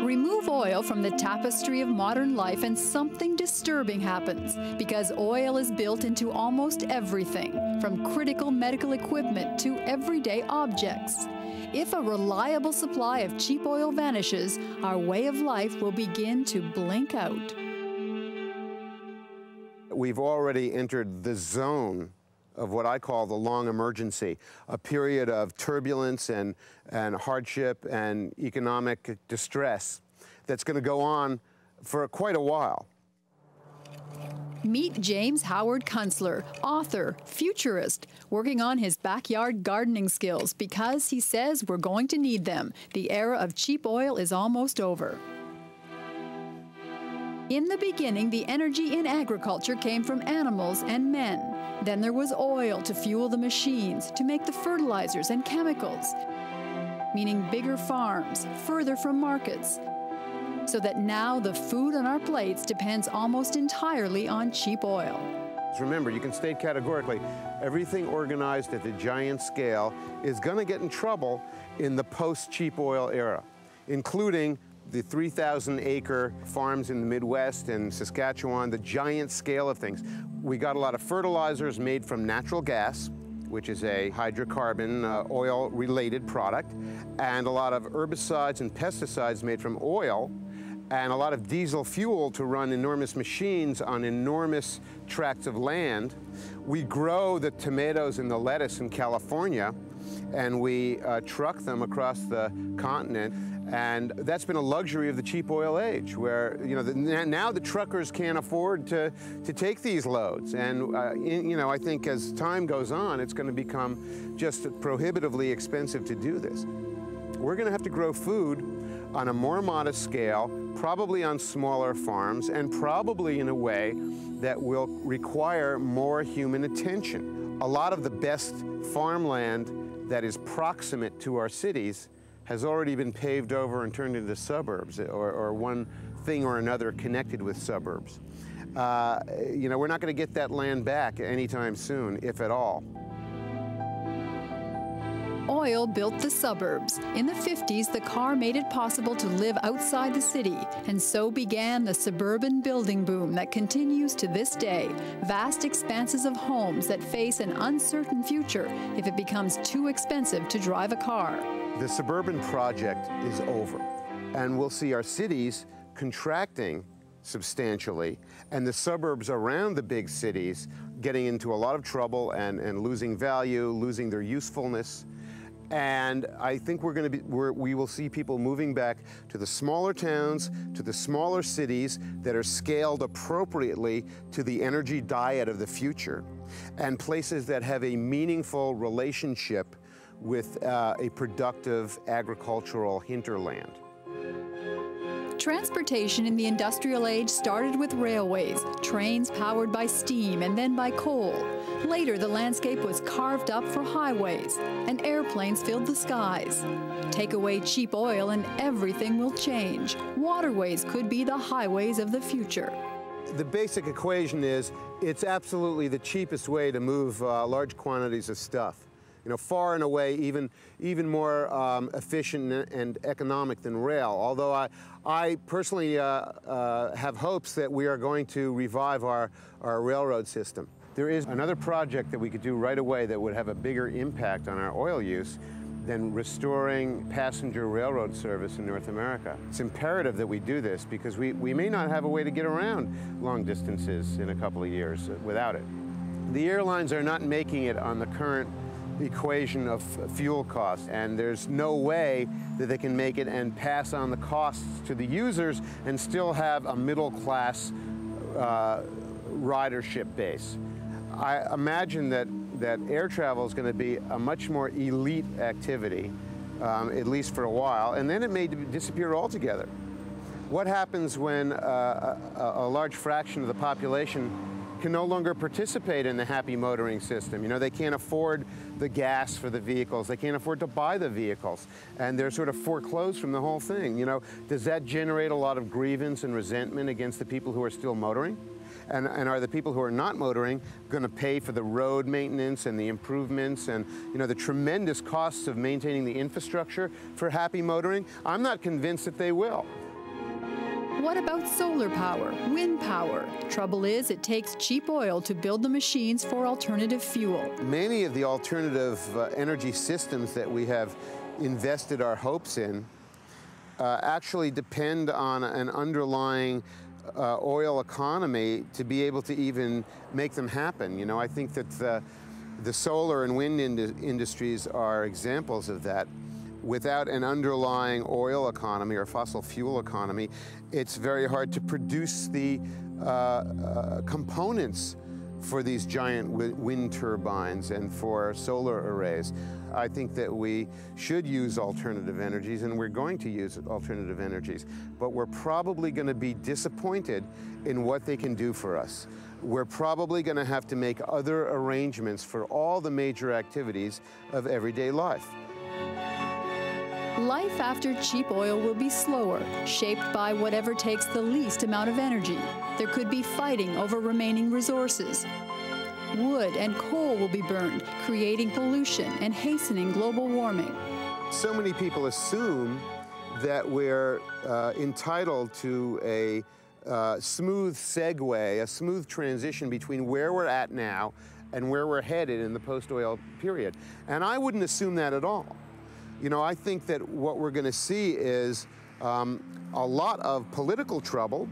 Remove oil from the tapestry of modern life and something disturbing happens, because oil is built into almost everything, from critical medical equipment to everyday objects. If a reliable supply of cheap oil vanishes, our way of life will begin to blink out. We've already entered the zone of what I call the long emergency, a period of turbulence and hardship and economic distress that's going to go on for quite a while. Meet James Howard Kunstler, author, futurist, working on his backyard gardening skills because he says we're going to need them. The era of cheap oil is almost over. In the beginning, the energy in agriculture came from animals and men. Then there was oil to fuel the machines, to make the fertilizers and chemicals, meaning bigger farms, further from markets. So that now the food on our plates depends almost entirely on cheap oil. Remember, you can state categorically, everything organized at the giant scale is going to get in trouble in the post-cheap oil era, including the 3,000-acre farms in the Midwest and Saskatchewan, the giant scale of things. We got a lot of fertilizers made from natural gas, which is a hydrocarbon oil-related product, and a lot of herbicides and pesticides made from oil, and a lot of diesel fuel to run enormous machines on enormous tracts of land. We grow the tomatoes and the lettuce in California, and we truck them across the continent. And that's been a luxury of the cheap oil age, where now the truckers can't afford to take these loads. And I think as time goes on, it's going to become just prohibitively expensive to do this. We're going to have to grow food on a more modest scale, probably on smaller farms, and probably in a way that will require more human attention. A lot of the best farmland that is proximate to our cities has already been paved over and turned into suburbs, or one thing or another connected with suburbs. We're not going to get that land back anytime soon, if at all. Oil built the suburbs. In the 50s, the car made it possible to live outside the city, and so began the suburban building boom that continues to this day. Vast expanses of homes that face an uncertain future if it becomes too expensive to drive a car. The suburban project is over, and we'll see our cities contracting substantially, and the suburbs around the big cities getting into a lot of trouble and losing value, losing their usefulness. And I think we will see people moving back to the smaller towns, to the smaller cities that are scaled appropriately to the energy diet of the future, and places that have a meaningful relationship with a productive agricultural hinterland. Transportation in the industrial age started with railways, trains powered by steam and then by coal. Later, the landscape was carved up for highways, and airplanes filled the skies. Take away cheap oil and everything will change. Waterways could be the highways of the future. The basic equation is it's absolutely the cheapest way to move large quantities of stuff. Far and away, even more efficient and economic than rail. Although I personally have hopes that we are going to revive our railroad system. There is another project that we could do right away that would have a bigger impact on our oil use than restoring passenger railroad service in North America. It's imperative that we do this because we may not have a way to get around long distances in a couple of years without it. The airlines are not making it on the current equation of fuel costs, and there's no way that they can make it and pass on the costs to the users and still have a middle-class ridership base. I imagine that air travel is going to be a much more elite activity, at least for a while, and then it may disappear altogether. What happens when a large fraction of the population can no longer participate in the happy motoring system? They can't afford the gas for the vehicles, they can't afford to buy the vehicles, and they're sort of foreclosed from the whole thing. Does that generate a lot of grievance and resentment against the people who are still motoring? And are the people who are not motoring going to pay for the road maintenance and the improvements and the tremendous costs of maintaining the infrastructure for happy motoring? I'm not convinced that they will. What about solar power, wind power? Trouble is, it takes cheap oil to build the machines for alternative fuel. Many of the alternative energy systems that we have invested our hopes in actually depend on an underlying oil economy to be able to even make them happen. You know, I think that the solar and wind industries are examples of that. Without an underlying oil economy or fossil fuel economy, it's very hard to produce the components for these giant wind turbines and for solar arrays. I think that we should use alternative energies, and we're going to use alternative energies, but we're probably going to be disappointed in what they can do for us. We're probably going to have to make other arrangements for all the major activities of everyday life. Life after cheap oil will be slower, shaped by whatever takes the least amount of energy. There could be fighting over remaining resources. Wood and coal will be burned, creating pollution and hastening global warming. So many people assume that we're entitled to a smooth segue, a smooth transition between where we're at now and where we're headed in the post-oil period. And I wouldn't assume that at all. You know, I think that what we're going to see is a lot of political trouble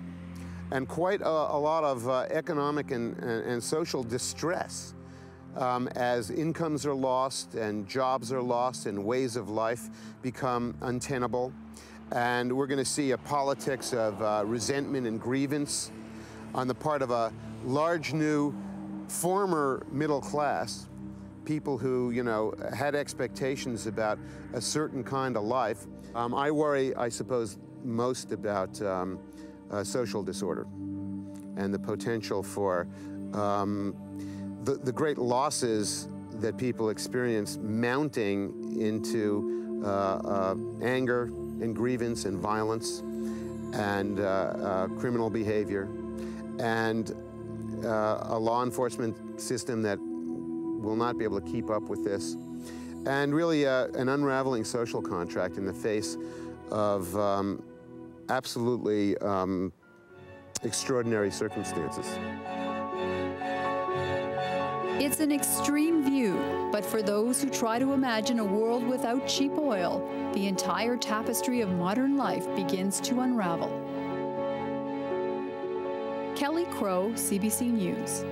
and quite a lot of economic and social distress as incomes are lost and jobs are lost and ways of life become untenable. And we're going to see a politics of resentment and grievance on the part of a large new former middle class, people who, you know, had expectations about a certain kind of life. I worry, I suppose, most about social disorder and the potential for the great losses that people experience mounting into anger and grievance and violence and criminal behavior, and a law enforcement system that will not be able to keep up with this, and really an unraveling social contract in the face of absolutely extraordinary circumstances. It's an extreme view, but for those who try to imagine a world without cheap oil, the entire tapestry of modern life begins to unravel. Kelly Crow, CBC News.